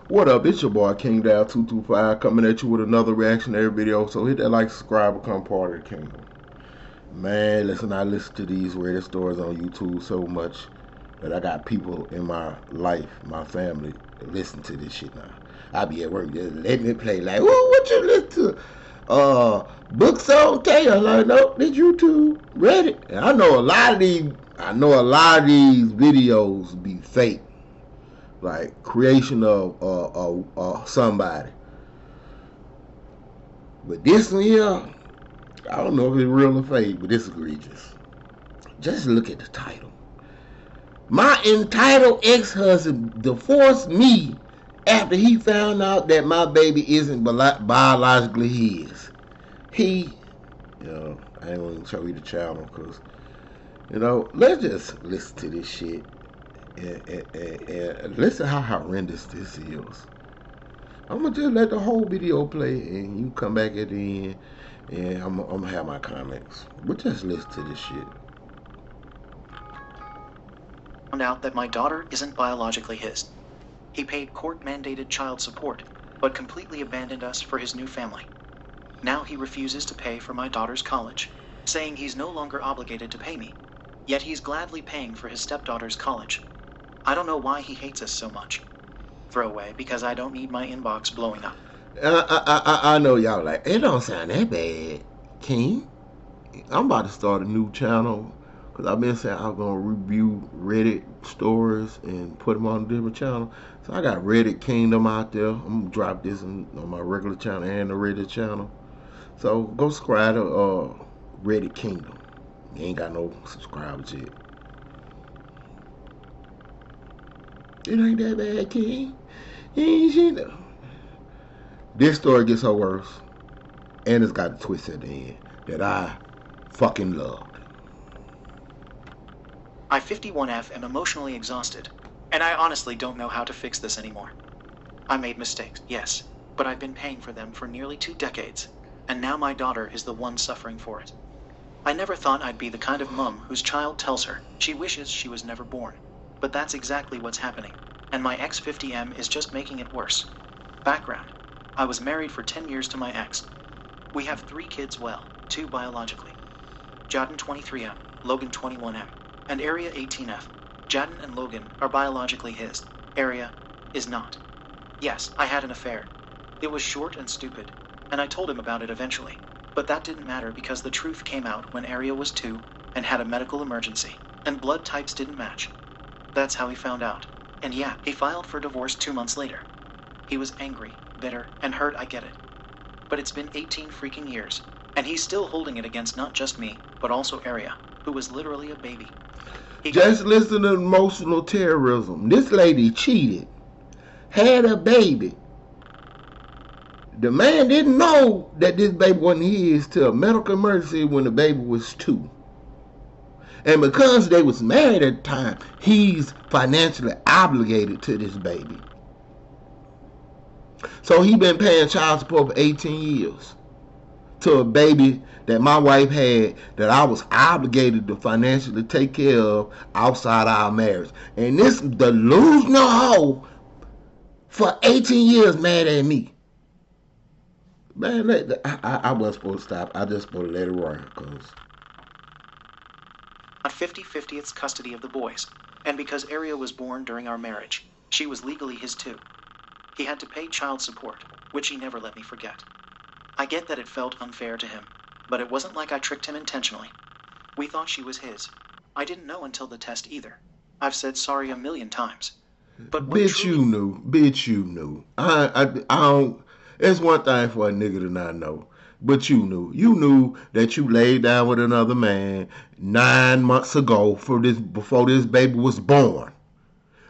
What up? It's your boy King Down 225 coming at you with another reactionary video. So hit that like, subscribe, become part of the kingdom. Man, listen, I listen to these Reddit stories on YouTube so much that I got people in my life, my family, that listen to this shit now. I be at work, just let me play like, whoa, what you listen to? Books on tail. Like, nope, this YouTube Reddit. And I know a lot of these videos be fake, like creation of somebody. But this one here, I don't know if it's real or fake, but it's egregious. Just look at the title. My entitled ex-husband divorced me after he found out that my baby isn't biologically his. I ain't going to show you the channel because, let's just listen to this shit and listen how horrendous this is. I'm going to just let the whole video play and you come back at the end and I'm going to have my comments. But just listen to this shit. Found out that my daughter isn't biologically his. He paid court-mandated child support, but completely abandoned us for his new family. Now he refuses to pay for my daughter's college, saying he's no longer obligated to pay me, yet he's gladly paying for his stepdaughter's college. I don't know why he hates us so much. Throwaway, because I don't need my inbox blowing up. I know y'all like, it don't sound that bad, King. I'm about to start a new channel because I've been saying I'm going to review Reddit stories and put them on a different channel. So I got Reddit Kingdom out there. I'm going to drop this on my regular channel and the Reddit channel. So go subscribe to Reddit Kingdom. You ain't got no subscribers yet. It ain't that bad, King. You know. This story gets so worse. And it's got a twist at the end that I fucking loved. I 51F am emotionally exhausted, and I honestly don't know how to fix this anymore. I made mistakes, yes, but I've been paying for them for nearly 2 decades, and now my daughter is the one suffering for it. I never thought I'd be the kind of mom whose child tells her she wishes she was never born, but that's exactly what's happening, and my ex-50M is just making it worse. Background: I was married for 10 years to my ex. We have 3 kids, well, 2 biologically. Jaden 23M, Logan 21M, and Area 18F. Jaden and Logan are biologically his. Area is not. Yes, I had an affair. It was short and stupid, and I told him about it eventually. But that didn't matter because the truth came out when Area was 2 and had a medical emergency, and blood types didn't match. That's how he found out. And yeah, he filed for divorce 2 months later. He was angry, bitter, and hurt, I get it. But it's been 18 freaking years, and he's still holding it against not just me, but also Area, who was literally a baby. Just listen to emotional terrorism. This lady cheated, had a baby. The man didn't know that this baby wasn't his till a medical emergency when the baby was 2. And because they was married at the time, he's financially obligated to this baby. So he been paying child support for 18 years to a baby that my wife had that I was obligated to financially take care of outside our marriage. And this delusional hoe for 18 years mad at me. Man, I wasn't supposed to stop. I just supposed to let it run. Not 50-50 its custody of the boys. And because Area was born during our marriage, she was legally his too. He had to pay child support, which he never let me forget. I get that it felt unfair to him, but it wasn't like I tricked him intentionally. We thought she was his. I didn't know until the test either. I've said sorry a million times. But bitch, you knew. Bitch, you knew. I don't. It's one thing for a nigga to not know, but you knew. You knew that you laid down with another man 9 months ago before this baby was born.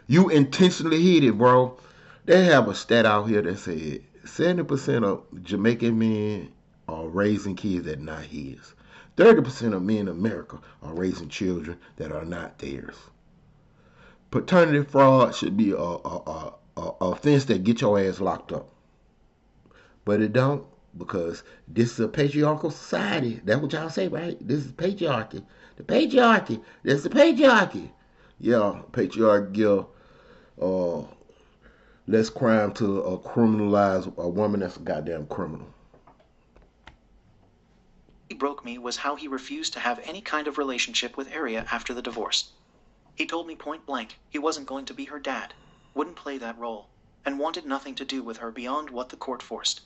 You intentionally hid it, bro. They have a stat out here that said 70% of Jamaican men are raising kids that are not his. 30% of men in America are raising children that are not theirs. Paternity fraud should be a offense that get your ass locked up. But it don't, because this is a patriarchal society. That's what y'all say, right? This is patriarchy. The patriarchy. That's the patriarchy. Yeah, patriarchy give less crime to criminalize a woman that's a goddamn criminal. He broke me was how he refused to have any kind of relationship with Aria after the divorce. He told me point blank he wasn't going to be her dad, wouldn't play that role, and wanted nothing to do with her beyond what the court forced.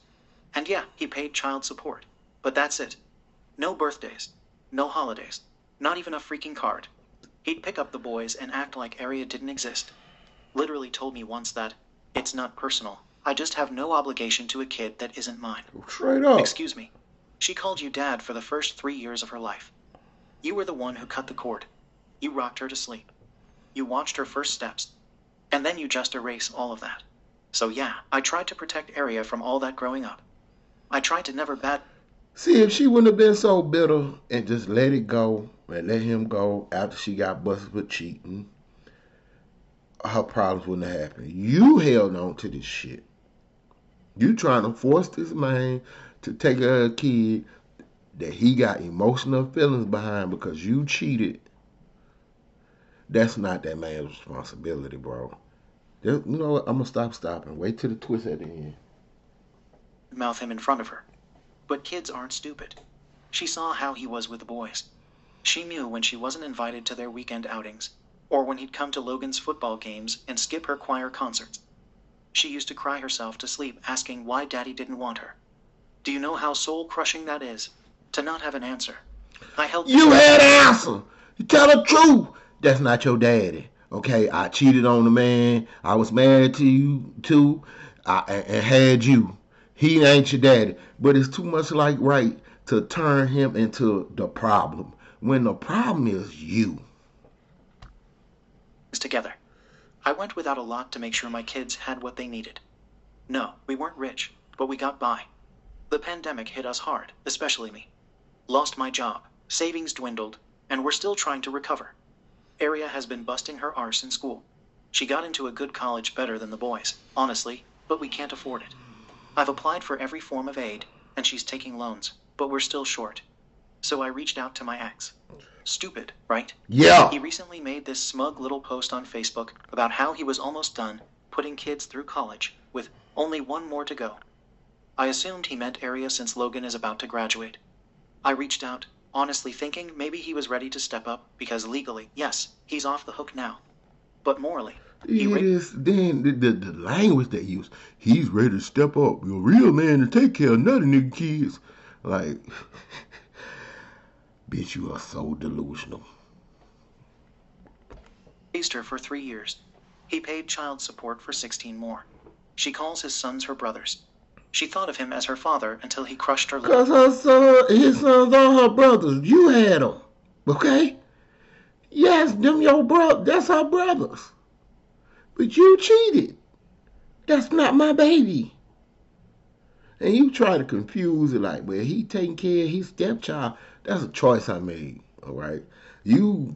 And yeah, he paid child support. But that's it. No birthdays. No holidays. Not even a freaking card. He'd pick up the boys and act like Aria didn't exist. Literally told me once that, it's not personal. I just have no obligation to a kid that isn't mine. Straight up. Excuse me. She called you dad for the first 3 years of her life. You were the one who cut the cord. You rocked her to sleep. You watched her first steps. And then you just erase all of that. So yeah, I tried to protect Aria from all that growing up. I tried to never See, if she wouldn't have been so bitter and just let it go and let him go after she got busted for cheating, her problems wouldn't have happened. You held on to this shit. You trying to force this man to take a kid that he got emotional feelings behind because you cheated. That's not that man's responsibility, bro. You know what? I'm going to stop and wait till the twist at the end. mouth him in front of her. But kids aren't stupid. She saw how he was with the boys. She knew when she wasn't invited to their weekend outings, or when he'd come to Logan's football games and skip her choir concerts. She used to cry herself to sleep asking why Daddy didn't want her. Do you know how soul-crushing that is? To not have an answer. I helped You had an answer. You tell the truth. That's not your daddy. Okay, I cheated on the man. I was married to you too, and had you. He ain't your daddy. But it's too much like right to turn him into the problem when the problem is you. Together. I went without a lot to make sure my kids had what they needed. No, we weren't rich, but we got by. The pandemic hit us hard, especially me. Lost my job, savings dwindled, and we're still trying to recover. Aria has been busting her arse in school. She got into a good college better than the boys, honestly, but we can't afford it. I've applied for every form of aid, and she's taking loans, but we're still short. So I reached out to my ex. Stupid, right? Yeah. He recently made this smug little post on Facebook about how he was almost done putting kids through college, with only one more to go. I assumed he meant Aria since Logan is about to graduate. I reached out, honestly thinking maybe he was ready to step up, because legally, yes, he's off the hook now. But morally, then the language they use, he's ready to step up. You're a real man to take care of nutty nigga kids. Like, bitch, you are so delusional. Raised her for 3 years. He paid child support for 16 more. She calls his sons her brothers. She thought of him as her father until he crushed her. Because his sons are her brothers. You had them. Okay? Yes, them your brother. That's our brothers. But you cheated. That's not my baby. And you try to confuse it like, well, he taking care of his stepchild. That's a choice I made. All right? Y'all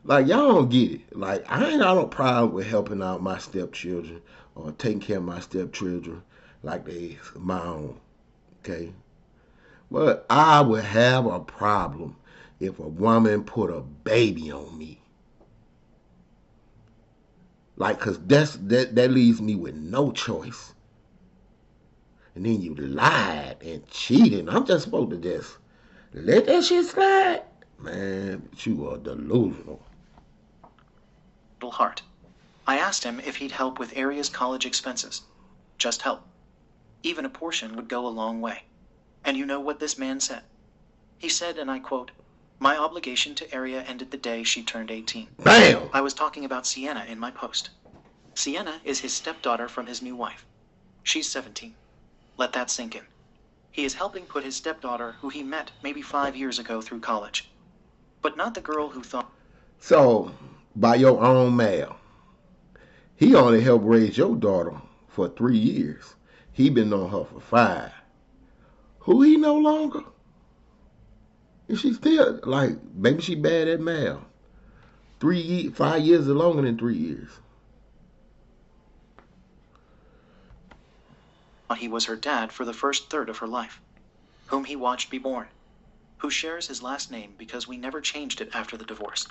don't get it. Like, I ain't got no problem with helping out my stepchildren or taking care of my stepchildren like they my own. Okay? But I would have a problem if a woman put a baby on me. Like, cause that leaves me with no choice. And then you lied and cheated. I'm just supposed to just let that shit slide? Man, you are delusional. Heart. I asked him if he'd help with Aria's college expenses. Just help. Even a portion would go a long way. And you know what this man said? He said, and I quote, "My obligation to Aria ended the day she turned 18. Bam! I was talking about Sienna in my post. Sienna is his stepdaughter from his new wife. She's 17. Let that sink in. He is helping put his stepdaughter, who he met maybe 5 years ago, through college. But not the girl who thought..." So, by your own math, he only helped raise your daughter for 3 years. He been on her for 5. Who he no longer? Is she still, like, maybe she bad at math. 5 years is longer than 3 years. He was her dad for the first third of her life, whom he watched be born, who shares his last name because we never changed it after the divorce.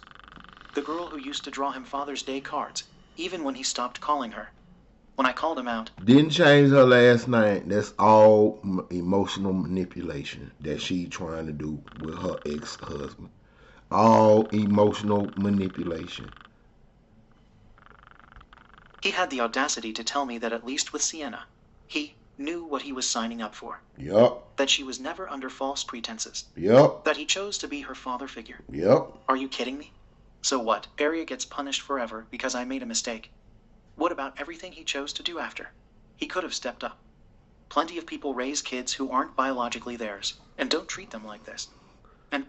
The girl who used to draw him Father's Day cards, even when he stopped calling her. When I called him out, Didn't change her last name. That's all emotional manipulation that she trying to do with her ex-husband. All emotional manipulation. he had the audacity to tell me that at least with Sienna, he knew what he was signing up for. Yup. That she was never under false pretenses. Yup. That he chose to be her father figure. Yup. Are you kidding me? So what? Arya gets punished forever because I made a mistake. What about everything he chose to do after? He could have stepped up. Plenty of people raise kids who aren't biologically theirs and don't treat them like this. And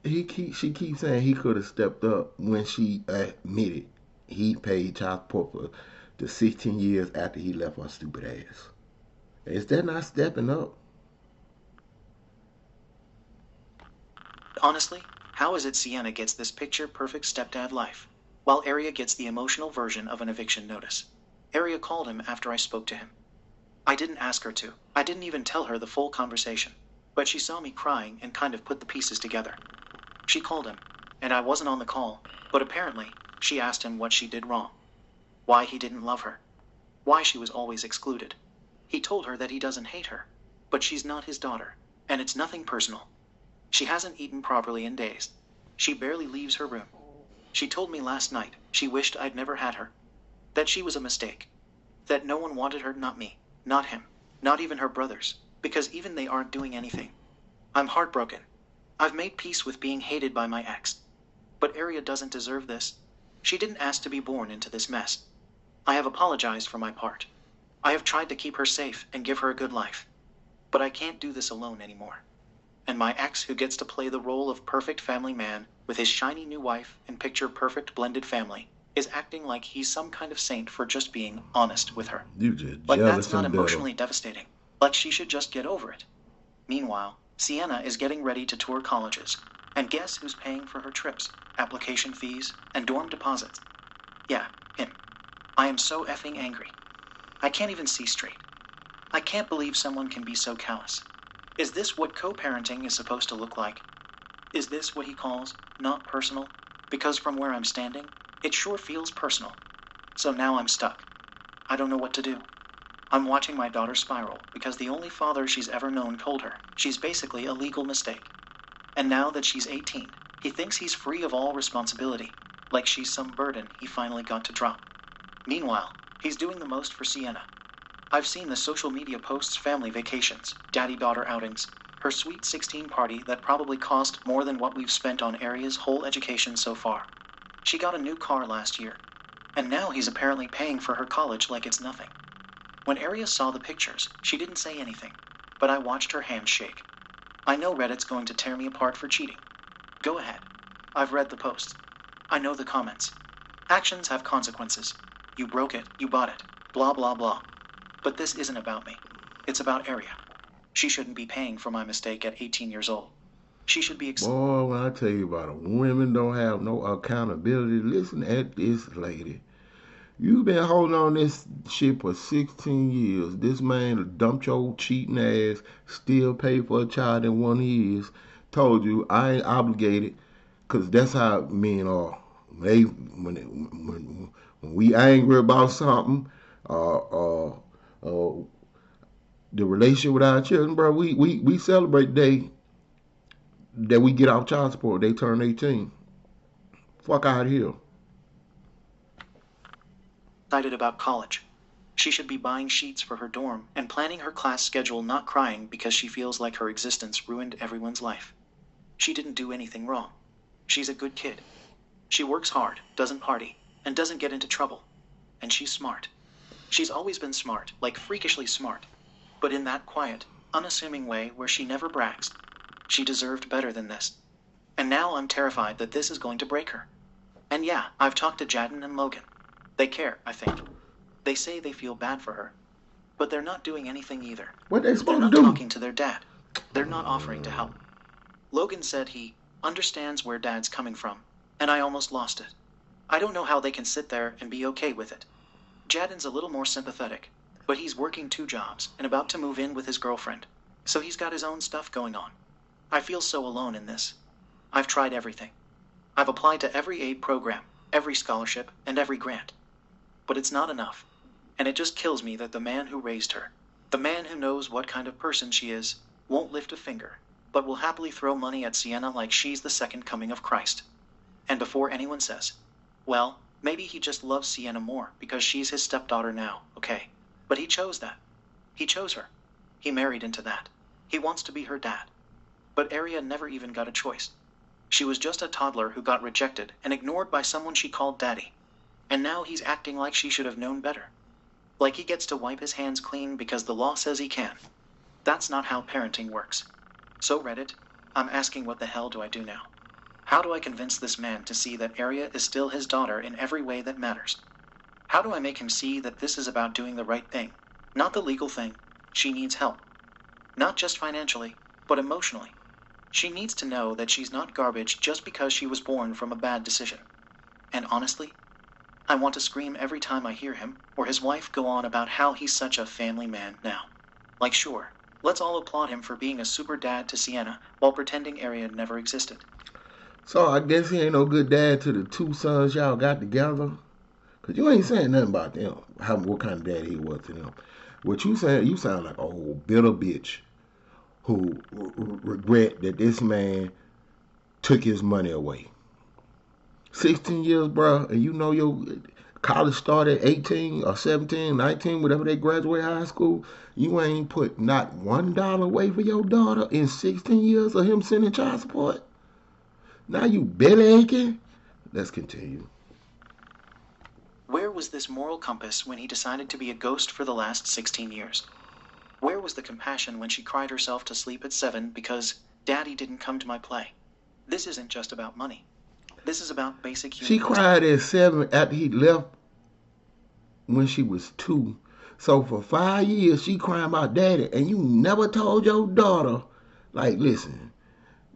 She keeps saying he could have stepped up when she admitted he paid child support for the 16 years after he left her stupid ass. Is that not stepping up? honestly, how is it Sienna gets this picture-perfect stepdad life, while Arya gets the emotional version of an eviction notice? Arya called him after I spoke to him. I didn't ask her to. I didn't even tell her the full conversation. But she saw me crying and kind of put the pieces together. She called him, and I wasn't on the call, but apparently, she asked him what she did wrong. Why he didn't love her. Why she was always excluded. He told her that he doesn't hate her, but she's not his daughter, and it's nothing personal. She hasn't eaten properly in days. She barely leaves her room. She told me last night she wished I'd never had her. That she was a mistake. That no one wanted her, not me, not him, not even her brothers, because even they aren't doing anything. I'm heartbroken. I've made peace with being hated by my ex. But Arya doesn't deserve this. She didn't ask to be born into this mess. I have apologized for my part. I have tried to keep her safe and give her a good life. But I can't do this alone anymore. And my ex, who gets to play the role of perfect family man with his shiny new wife and picture-perfect blended family, is acting like he's some kind of saint for just being honest with her. You just Like jealous that's not and bitter. emotionally devastating. Like she should just get over it. Meanwhile, Sienna is getting ready to tour colleges. And guess who's paying for her trips, application fees, and dorm deposits? Yeah, him. I am so effing angry. I can't even see straight. I can't believe someone can be so callous. Is this what co-parenting is supposed to look like? Is this what he calls not personal? Because from where I'm standing, it sure feels personal. So now I'm stuck. I don't know what to do. I'm watching my daughter spiral because the only father she's ever known told her she's basically a legal mistake. And now that she's 18, he thinks he's free of all responsibility, like she's some burden he finally got to drop. Meanwhile, he's doing the most for Sienna. I've seen the social media posts, family vacations, daddy-daughter outings, her sweet 16 party that probably cost more than what we've spent on Arya's whole education so far. She got a new car last year, and now he's apparently paying for her college like it's nothing. When Arya saw the pictures, she didn't say anything, but I watched her hands shake. I know Reddit's going to tear me apart for cheating. Go ahead. I've read the posts. I know the comments. Actions have consequences. You broke it, you bought it, blah blah blah. But this isn't about me. It's about Arya. She shouldn't be paying for my mistake at 18 years old. She should be Boy, when I tell you about it, women don't have no accountability. Listen at this lady. You've been holding on this shit for 16 years. This man dumped your cheating ass, still paid for a child in 1 year. Told you I ain't obligated, cause that's how men are. When we angry about something, uh, the relationship with our children, bro, we celebrate the day that we get off child support. They turn 18. Fuck out of here. excited about college. She should be buying sheets for her dorm and planning her class schedule, not crying because she feels like her existence ruined everyone's life. She didn't do anything wrong. She's a good kid. She works hard, doesn't party, and doesn't get into trouble. And she's smart. She's always been smart, like freakishly smart. But in that quiet, unassuming way where she never brags. She deserved better than this. And now I'm terrified that this is going to break her. And yeah, I've talked to Jadden and Logan. They care, I think. They say they feel bad for her. But they're not doing anything either. What they They're supposed not to do? talking to their dad. They're not offering to help. Logan said he understands where Dad's coming from, and I almost lost it. I don't know how they can sit there and be okay with it. Jadden's a little more sympathetic, but he's working 2 jobs and about to move in with his girlfriend, so he's got his own stuff going on. I feel so alone in this. I've tried everything. I've applied to every aid program, every scholarship, and every grant. But it's not enough. And it just kills me that the man who raised her, the man who knows what kind of person she is, won't lift a finger, but will happily throw money at Sienna like she's the second coming of Christ. And before anyone says, well, maybe he just loves Sienna more because she's his stepdaughter now, okay? But he chose that. He chose her. He married into that. He wants to be her dad. But Aria never even got a choice. She was just a toddler who got rejected and ignored by someone she called daddy. And now he's acting like she should have known better. Like he gets to wipe his hands clean because the law says he can. That's not how parenting works. So Reddit, I'm asking, what the hell do I do now? How do I convince this man to see that Aria is still his daughter in every way that matters? How do I make him see that this is about doing the right thing, not the legal thing? She needs help. Not just financially, but emotionally. She needs to know that she's not garbage just because she was born from a bad decision. And honestly, I want to scream every time I hear him or his wife go on about how he's such a family man now. Like, sure, let's all applaud him for being a super dad to Sienna while pretending Aria never existed. So I guess he ain't no good dad to the two sons y'all got together? Because you ain't saying nothing about them, what kind of dad he was to them. What you saying, you sound like a old bitter bitch who regret that this man took his money away. 16 years, bro, and you know your college started at 18 or 17, 19, whatever they graduate high school. You ain't put not $1 away for your daughter in 16 years of him sending child support. Now you belly aching? Let's continue. Where was this moral compass when he decided to be a ghost for the last 16 years? Where was the compassion when she cried herself to sleep at 7 because Daddy didn't come to my play? This isn't just about money. This is about basic human. She cried at 7 after he left when she was 2. So for 5 years she crying about Daddy, and you never told your daughter, like, listen,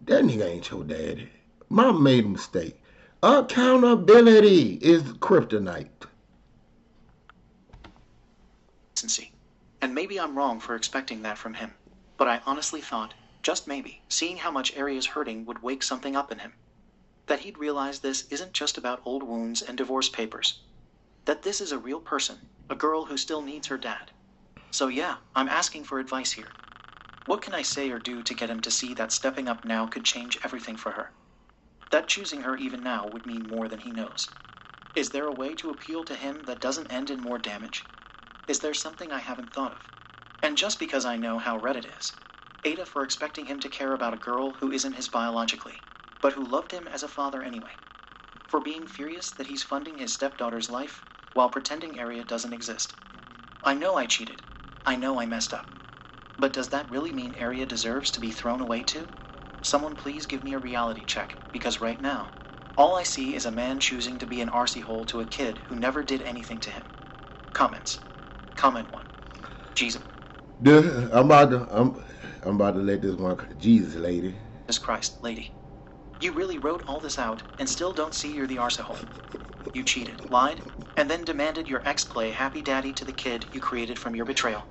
that nigga ain't your daddy. Mom made a mistake. Accountability is kryptonite. And maybe I'm wrong for expecting that from him, but I honestly thought, just maybe, seeing how much Aria's hurting would wake something up in him. That he'd realize this isn't just about old wounds and divorce papers. That this is a real person, a girl who still needs her dad. So yeah, I'm asking for advice here. What can I say or do to get him to see that stepping up now could change everything for her? That choosing her even now would mean more than he knows. Is there a way to appeal to him that doesn't end in more damage? Is there something I haven't thought of? And just because I know how Reddit is, Ada for expecting him to care about a girl who isn't his biologically, but who loved him as a father anyway. For being furious that he's funding his stepdaughter's life while pretending Aria doesn't exist. I know I cheated. I know I messed up. But does that really mean Aria deserves to be thrown away too? Someone please give me a reality check, because right now, all I see is a man choosing to be an arsey hole to a kid who never did anything to him. Comments. Comment 1. Jesus. I'm about to let this one, Jesus lady. Jesus Christ, lady. You really wrote all this out and still don't see you're the arsehole. You cheated, lied, and then demanded your ex play happy daddy to the kid you created from your betrayal.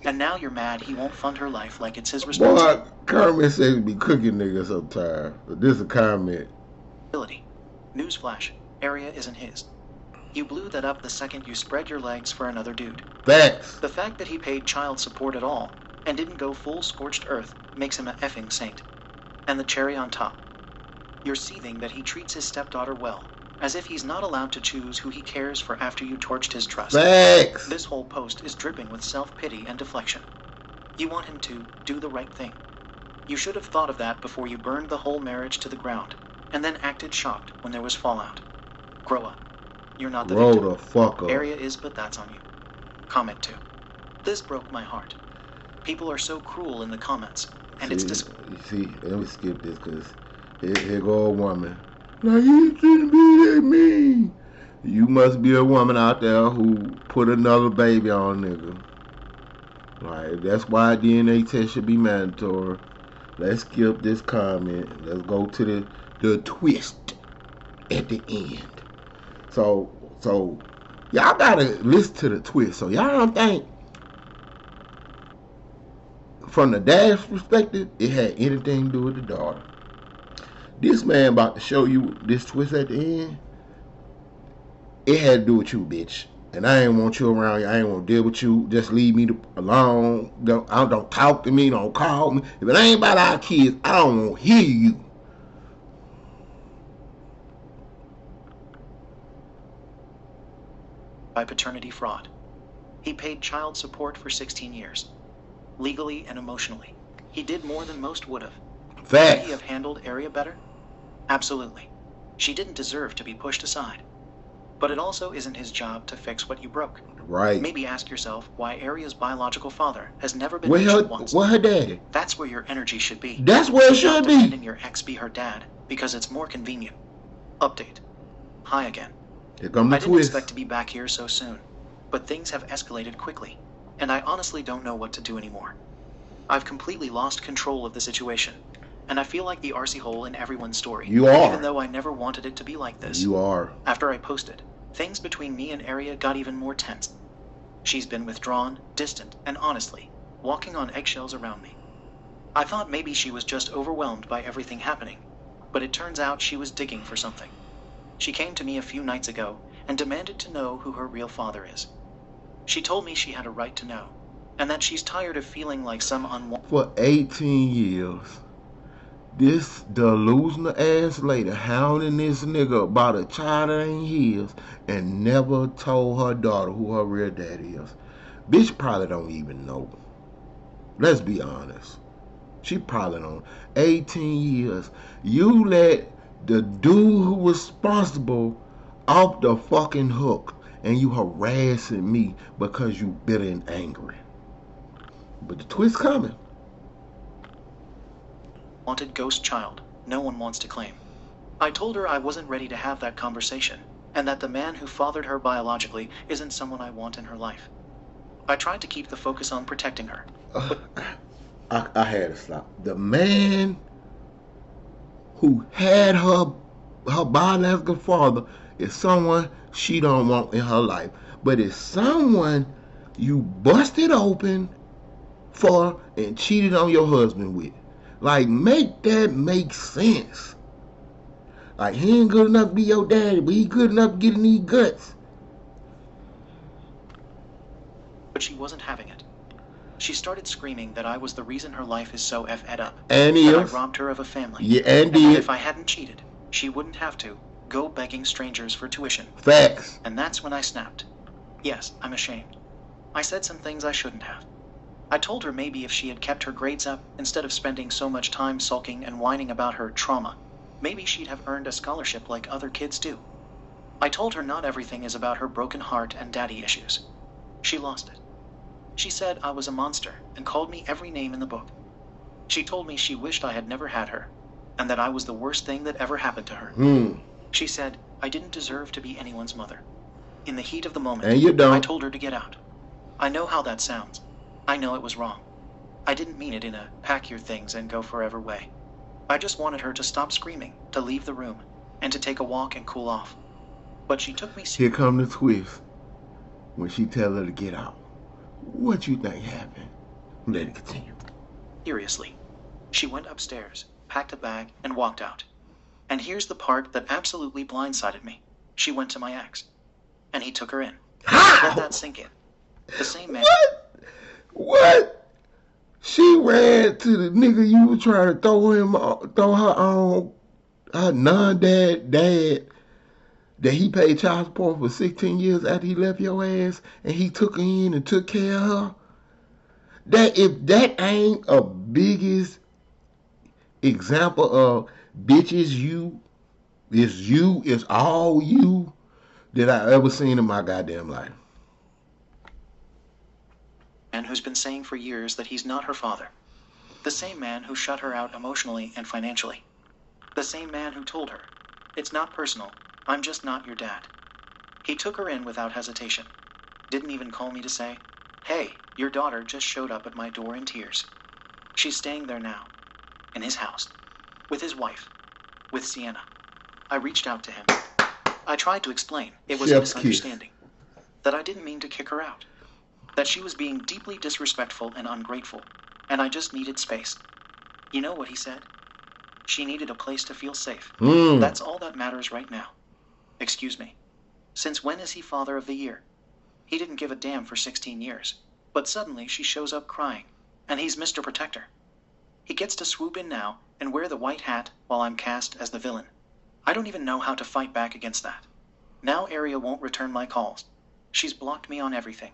And now you're mad he won't fund her life like it's his responsibility. Boy, Kermit says he be cooking niggas sometimes. But this is a comment. Newsflash, Aria isn't his. You blew that up the second you spread your legs for another dude. Facts. The fact that he paid child support at all and didn't go full scorched earth makes him a effing saint. And the cherry on top. You're seething that he treats his stepdaughter well, as if he's not allowed to choose who he cares for after you torched his trust. Facts. This whole post is dripping with self-pity and deflection. You want him to do the right thing. You should have thought of that before you burned the whole marriage to the ground, and then acted shocked when there was fallout. Grow up. You're not the victim. Grow the fuck up. Aria is, but that's on you. Comment 2. This broke my heart. People are so cruel in the comments, and it's see, let me skip this, because here go a woman. Like, he shouldn't be that mean. You must be a woman out there who put another baby on a nigga. Like, that's why a DNA test should be mandatory. Let's skip this comment. Let's go to the twist at the end. So y'all gotta listen to the twist. So y'all don't think from the dad's perspective it had anything to do with the daughter. This man about to show you this twist at the end. It had to do with you, bitch. And I ain't want you around. I ain't want to deal with you. Just leave me alone. Don't talk to me. Don't call me. If it ain't about our kids, I don't want to hear you. By paternity fraud. He paid child support for 16 years. Legally and emotionally. He did more than most would have. Could he have handled Aria better? Absolutely. She didn't deserve to be pushed aside. But it also isn't his job to fix what you broke. Right. Maybe ask yourself why Aria's biological father has never been mentioned once. Where her daddy? That's where your energy should be. That's where it should be. Not demanding your ex be her dad, because it's more convenient. Update. Hi again. Here come the I didn't twist. expect to be back here so soon, but things have escalated quickly, and I honestly don't know what to do anymore. I've completely lost control of the situation, and I feel like the RC hole in everyone's story. You are. Even though I never wanted it to be like this. You are. After I posted, things between me and Aria got even more tense. She's been withdrawn, distant, and honestly, walking on eggshells around me. I thought maybe she was just overwhelmed by everything happening, but it turns out she was digging for something. She came to me a few nights ago and demanded to know who her real father is. She told me she had a right to know, and that she's tired of feeling like some unwanted... For 18 years, this delusional ass lady hounding this nigga about a child that ain't his and never told her daughter who her real daddy is. Bitch probably don't even know. Let's be honest. She probably don't. 18 years. You let the dude who was responsible off the fucking hook, and you harassing me because you bitter and angry. But the twist coming. Wanted ghost child no one wants to claim. I told her I wasn't ready to have that conversation, and that the man who fathered her biologically isn't someone I want in her life. I tried to keep the focus on protecting her. I had to stop. The man who had her biological father is someone she don't want in her life, but it's someone you busted open for and cheated on your husband with. Like, make that make sense. Like, he ain't good enough to be your daddy, but he good enough to get in these guts. But she wasn't having it. She started screaming that I was the reason her life is so effed up. And that I robbed her of a family. Yeah, and that if I hadn't cheated, she wouldn't have to go begging strangers for tuition. Facts. And that's when I snapped. Yes, I'm ashamed. I said some things I shouldn't have. I told her maybe if she had kept her grades up, instead of spending so much time sulking and whining about her trauma, maybe she'd have earned a scholarship like other kids do. I told her not everything is about her broken heart and daddy issues. She lost it. She said I was a monster and called me every name in the book. She told me she wished I had never had her, and that I was the worst thing that ever happened to her. She said I didn't deserve to be anyone's mother. In the heat of the moment, and you don't. I told her to get out. I know how that sounds. I know it was wrong. I didn't mean it in a pack your things and go forever way. I just wanted her to stop screaming, to leave the room, and to take a walk and cool off. But she took me seriously. Here come the twist. When she tell her to get out. What you think happened? Let it continue. Seriously. She went upstairs, packed a bag, and walked out. And here's the part that absolutely blindsided me. She went to my ex. And he took her in. How? Let that sink in. The same man. What? She ran to the nigga you were trying to throw her on, her non-dad dad, that he paid child support for 16 years after he left your ass, and he took her in and took care of her. That if that ain't a biggest example of bitches it's all you that I ever seen in my goddamn life. Man who's been saying for years that he's not her father. The same man who shut her out emotionally and financially. The same man who told her, it's not personal, I'm just not your dad. He took her in without hesitation. Didn't even call me to say, hey, your daughter just showed up at my door in tears. She's staying there now, in his house, with his wife, with Sienna. I reached out to him. I tried to explain it was a misunderstanding, that I didn't mean to kick her out, that she was being deeply disrespectful and ungrateful, and I just needed space. You know what he said? She needed a place to feel safe. That's all that matters right now. Excuse me. Since when is he father of the year? He didn't give a damn for 16 years. But suddenly she shows up crying, and he's Mr. Protector. He gets to swoop in now and wear the white hat while I'm cast as the villain. I don't even know how to fight back against that. Now Arya won't return my calls. She's blocked me on everything.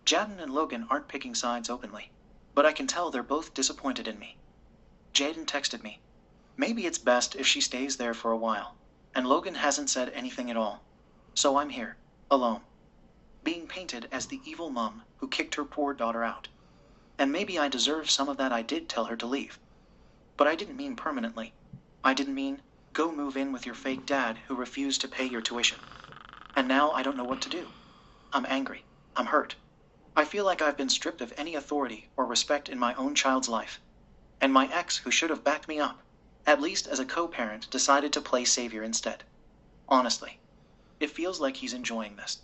Jaden and Logan aren't picking sides openly, but I can tell they're both disappointed in me. Jaden texted me. Maybe it's best if she stays there for a while, and Logan hasn't said anything at all. So I'm here, alone, being painted as the evil mum who kicked her poor daughter out. And maybe I deserve some of that. I did tell her to leave. But I didn't mean permanently. I didn't mean, go move in with your fake dad who refused to pay your tuition. And now I don't know what to do. I'm angry. I'm hurt. I feel like I've been stripped of any authority or respect in my own child's life. And my ex, who should have backed me up, at least as a co-parent, decided to play savior instead. Honestly, it feels like he's enjoying this.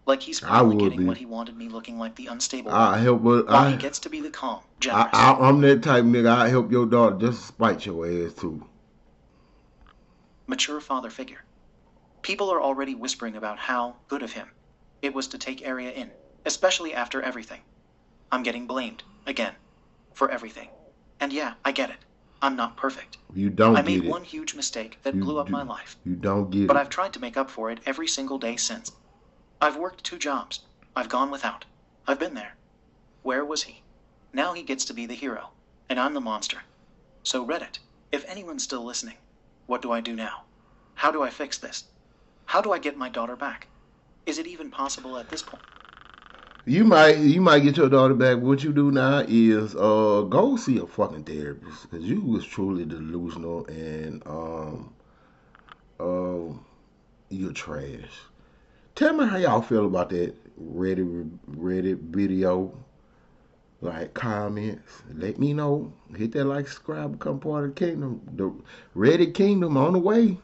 Like he's finally getting what he wanted, me looking like the unstable one, while he gets to be the calm, generous. I'm that type of nigga. I help your daughter just to spite your ass too. Mature father figure. People are already whispering about how good of him it was to take Arya in, especially after everything. I'm getting blamed, again, for everything. And yeah, I get it. I'm not perfect. You don't get it. I made one huge mistake that blew up my life. You don't get it. But I've tried to make up for it every single day since. I've worked 2 jobs. I've gone without. I've been there. Where was he? Now he gets to be the hero, and I'm the monster. So Reddit, if anyone's still listening, what do I do now? How do I fix this? How do I get my daughter back? Is it even possible at this point? You might get your daughter back. What you do now is go see a fucking therapist, because you was truly delusional and you're trash. Tell me how y'all feel about that Reddit video. Like, comments. Let me know. Hit that like, subscribe, become part of the kingdom. The Reddit kingdom on the way.